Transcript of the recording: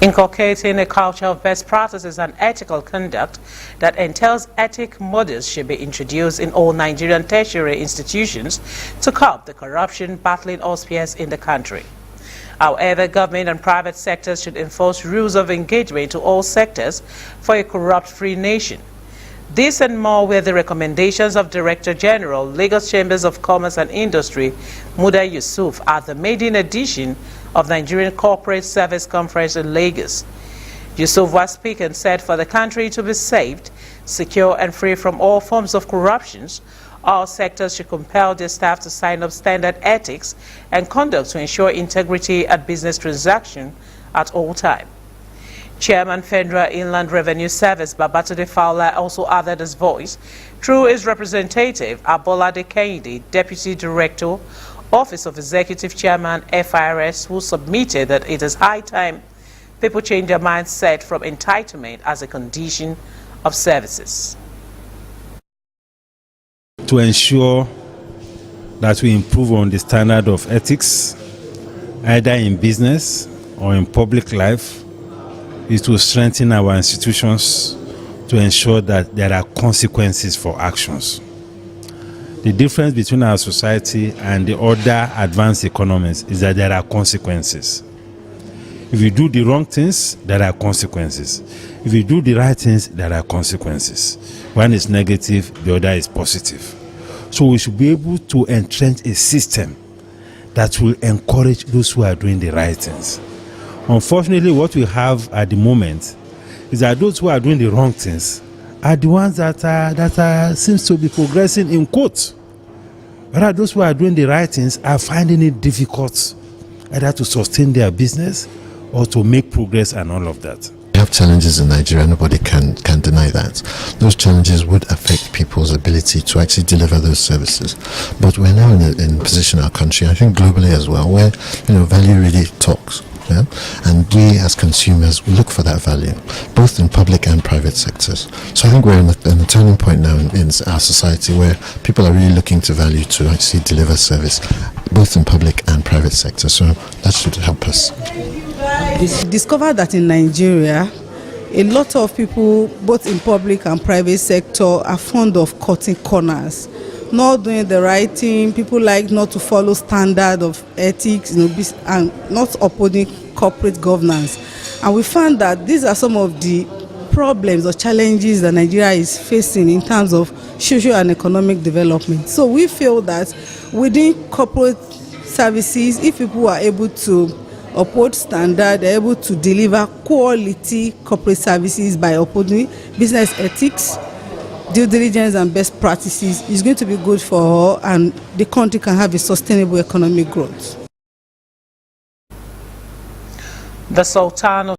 Inculcating a culture of best practices and ethical conduct that entails ethic models should be introduced in all Nigerian tertiary institutions to curb the corruption battling all spheres in the country. However, government and private sectors should enforce rules of engagement to all sectors for a corrupt-free nation. This and more were the recommendations of Director General, Lagos Chambers of Commerce and Industry, Muda Yusuf, at the maiden edition of Nigerian Corporate Service Conference in Lagos. Yusuf was speaking and said for the country to be saved, secure and free from all forms of corruptions, all sectors should compel their staff to sign up standard ethics and conduct to ensure integrity at business transactions at all times. Chairman Federal Inland Revenue Service Babatunde Fowler also added his voice through his representative Abolade Kehinde, Deputy Director, Office of Executive Chairman FIRS, who submitted that it is high time people change their mindset from entitlement as a condition of services. To ensure that we improve on the standard of ethics, either in business or in public life, is to strengthen our institutions to ensure that there are consequences for actions. The difference between our society and the other advanced economies is that there are consequences. If you do the wrong things, there are consequences. If you do the right things, there are consequences. One is negative, the other is positive. So we should be able to entrench a system that will encourage those who are doing the right things. Unfortunately, what we have at the moment is that those who are doing the wrong things are the ones that seems to be progressing in quotes. Whereas those who are doing the right things are finding it difficult either to sustain their business or to make progress and all of that. We have challenges in Nigeria, nobody can deny that. Those challenges would affect people's ability to actually deliver those services. But we're now in a position in our country, I think globally as well, where value really talks. Yeah? And we as consumers look for that value, both in public and private sectors. So I think we're in a turning point now in our society where people are really looking to value to actually deliver service, both in public and private sector. So that should help us. Discovered that in Nigeria, a lot of people, both in public and private sector, are fond of cutting corners, not doing the right thing. People like not to follow standard of ethics, and not upholding corporate governance. And we found that these are some of the problems or challenges that Nigeria is facing in terms of social and economic development. So we feel that within corporate services, if people are able to uphold standard, they're able to deliver quality corporate services by upholding business ethics, due diligence and best practices, is going to be good for all, and the country can have a sustainable economic growth. The Sultan of